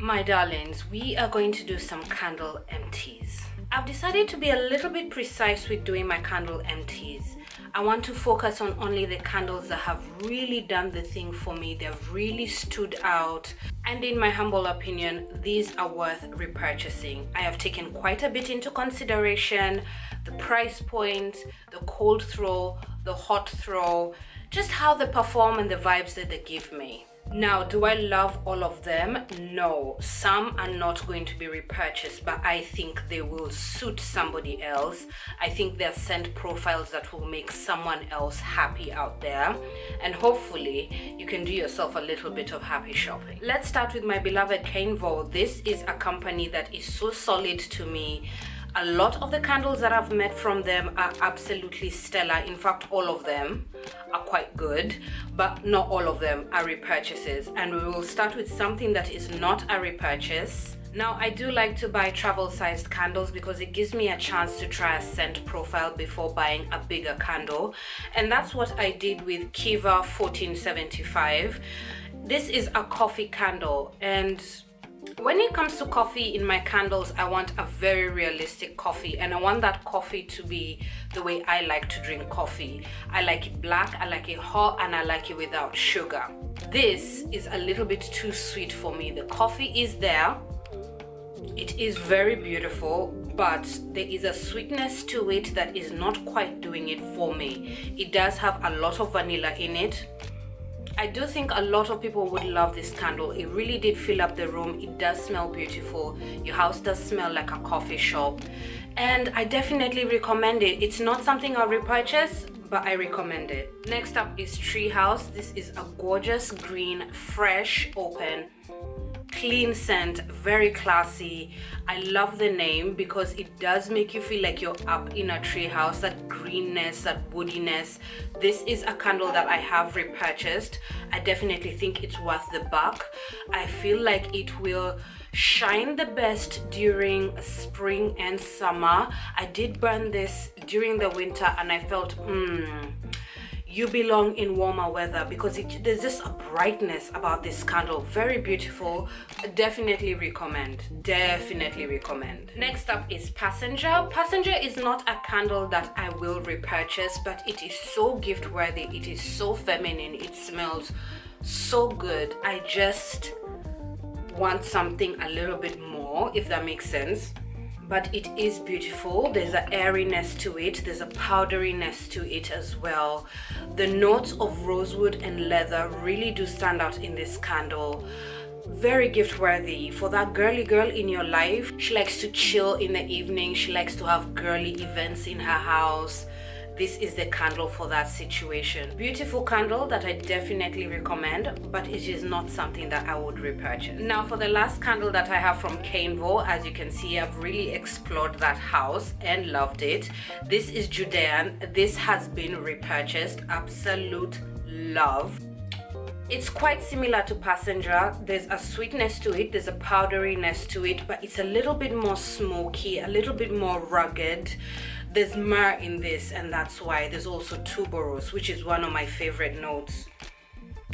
My darlings, we are going to do some candle empties. I've decided to be a little bit precise with doing my candle empties. I want to focus on only the candles that have really done the thing for me. They've really stood out. And in my humble opinion, these are worth repurchasing. I have taken quite a bit into consideration, the price point, the cold throw, the hot throw, just how they perform and the vibes that they give me. Now, do I love all of them? No, some are not going to be repurchased, but I think they will suit somebody else. I think they're scent profiles that will make someone else happy out there, and hopefully you can do yourself a little bit of happy shopping. Let's start with my beloved Keynvor. This is a company that is so solid to me. A lot of the candles that I've met from them are absolutely stellar. In fact, all of them are quite good, but not all of them are repurchases. And we will start with something that is not a repurchase. Now, I do like to buy travel-sized candles because it gives me a chance to try a scent profile before buying a bigger candle. And that's what I did with Kiva 1475. This is a coffee candle, and when it comes to coffee in my candles, I want a very realistic coffee, and I want that coffee to be the way I like to drink coffee. I like it black, I like it hot, and I like it without sugar. This is a little bit too sweet for me. The coffee is there. It is very beautiful, but there is a sweetness to it that is not quite doing it for me. It does have a lot of vanilla in it. I do think a lot of people would love this candle. It really did fill up the room. It does smell beautiful. Your house does smell like a coffee shop, and I definitely recommend it. It's not something I'll repurchase, but I recommend it. Next up is Treehouse. This is a gorgeous green, fresh, open, clean scent, very classy. I love the name because it does make you feel like you're up in a tree house, that greenness, that woodiness. This is a candle that I have repurchased. I definitely think it's worth the buck. I feel like it will shine the best during spring and summer. I did burn this during the winter and I felt, you belong in warmer weather because there's just a brightness about this candle. Very beautiful. Definitely recommend. Definitely recommend. Next up is Passenger. Passenger is not a candle that I will repurchase, but it is so gift worthy. It is so feminine. It smells so good. I just want something a little bit more, if that makes sense. But it is beautiful. There's an airiness to it. There's a powderiness to it as well. The notes of rosewood and leather really do stand out in this candle. Very gift worthy for that girly girl in your life. She likes to chill in the evening. She likes to have girly events in her house. This is the candle for that situation. Beautiful candle that I definitely recommend, but it is not something that I would repurchase. Now for the last candle that I have from Keynvor, as you can see, I've really explored that house and loved it. This is Judean. This has been repurchased. Absolute love. It's quite similar to Passenger. There's a sweetness to it, there's a powderiness to it, but it's a little bit more smoky, a little bit more rugged. There's myrrh in this, and that's why. There's also tuberose, which is one of my favorite notes.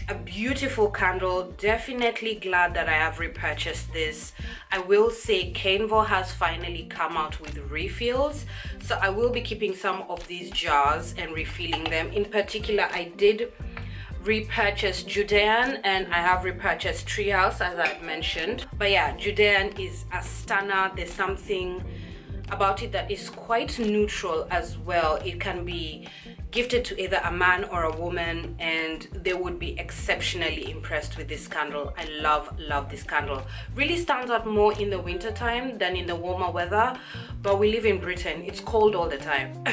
A beautiful candle. Definitely glad that I have repurchased this. I will say Keynvor has finally come out with refills, so I will be keeping some of these jars and refilling them. In particular, I did repurchase Judean and I have repurchased Treehouse, as I mentioned. But yeah, Judean is a stunner. There's something about it that is quite neutral as well. It can be gifted to either a man or a woman and they would be exceptionally impressed with this candle. I love this candle. Really stands out more in the winter time than in the warmer weather, but we live in Britain. It's cold all the time.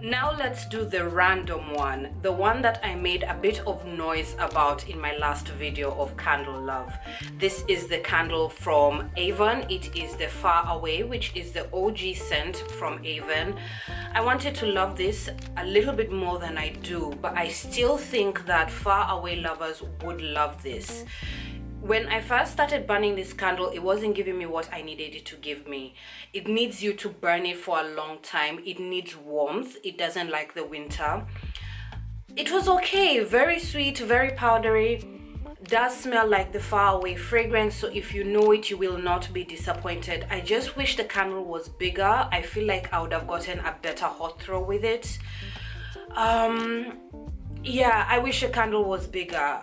Now let's do the random one, the one that I made a bit of noise about in my last video of candle love. This is the candle from Avon. It is the Far Away, which is the OG scent from Avon. I wanted to love this a little bit more than I do, but I still think that Far Away lovers would love this. When I first started burning this candle, it wasn't giving me what I needed it to give me. It needs you to burn it for a long time. It needs warmth. It doesn't like the winter. It was okay, very sweet, very powdery. does smell like the faraway fragrance, so if you know it, you will not be disappointed. I just wish the candle was bigger. I feel like I would have gotten a better hot throw with it. Yeah, I wish the candle was bigger.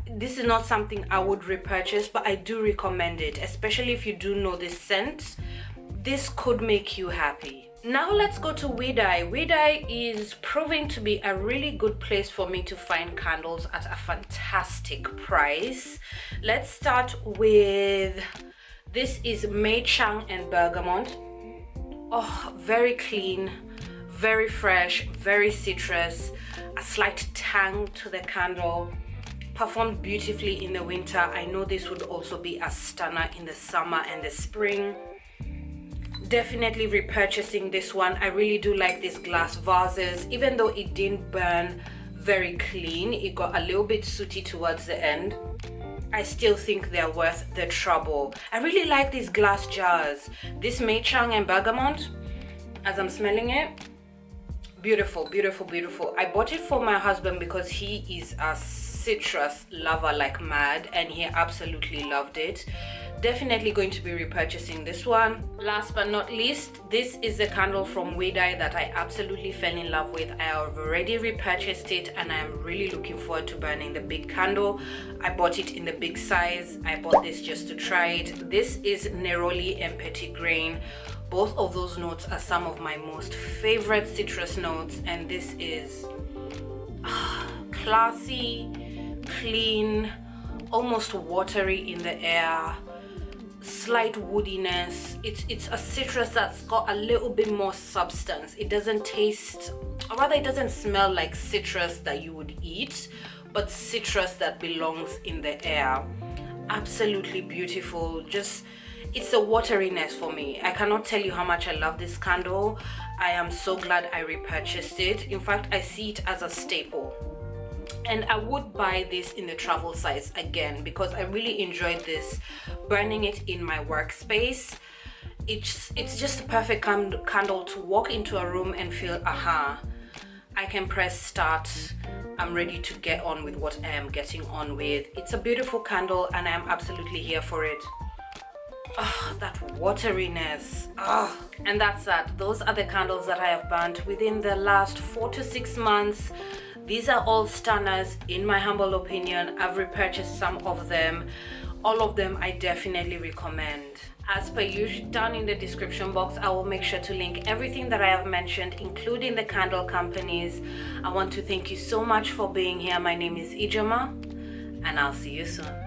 This is not something I would repurchase, but I do recommend it, especially if you do know this scent. This could make you happy. Now let's go to Wideye. Wideye is proving to be a really good place for me to find candles at a fantastic price. Let's start with, this is Chang Bergamot. Oh, very clean, very fresh, very citrus, a slight tang to the candle. Performed beautifully in the winter. I know this would also be a stunner in the summer and the spring. Definitely repurchasing this one. I really do like these glass vases. Even though it didn't burn very clean, it got a little bit sooty towards the end, I still think they're worth the trouble. I really like these glass jars. This Chang and Bergamot, as I'm smelling it, beautiful, beautiful, beautiful. I bought it for my husband because he is a citrus lover like mad, and he absolutely loved it. Definitely going to be repurchasing this one. Last but not least, this is the candle from Wideye that I absolutely fell in love with. I have already repurchased it and I am really looking forward to burning the big candle. I bought it in the big size. I bought this just to try it. This is Neroli Petitgrain. Both of those notes are some of my most favorite citrus notes, and this is classy, clean, almost watery in the air, slight woodiness. It's a citrus that's got a little bit more substance. It doesn't taste, or rather it doesn't smell like citrus that you would eat, but citrus that belongs in the air. Absolutely beautiful. Just, it's a wateriness for me. I cannot tell you how much I love this candle. I am so glad I repurchased it. In fact, I see it as a staple. And I would buy this in the travel size again because I really enjoyed this, burning it in my workspace. It's just a perfect candle to walk into a room and feel, aha, I can press start. I'm ready to get on with what I am getting on with. It's a beautiful candle and I'm absolutely here for it. Oh, that wateriness. Oh. And that's that. Those are the candles that I have burnt within the last 4 to 6 months. These are all stunners in my humble opinion. I've repurchased some of them. All of them I definitely recommend. As per usual, down in the description box, I will make sure to link everything that I have mentioned, including the candle companies. I want to thank you so much for being here. My name is Ijoma, and I'll see you soon.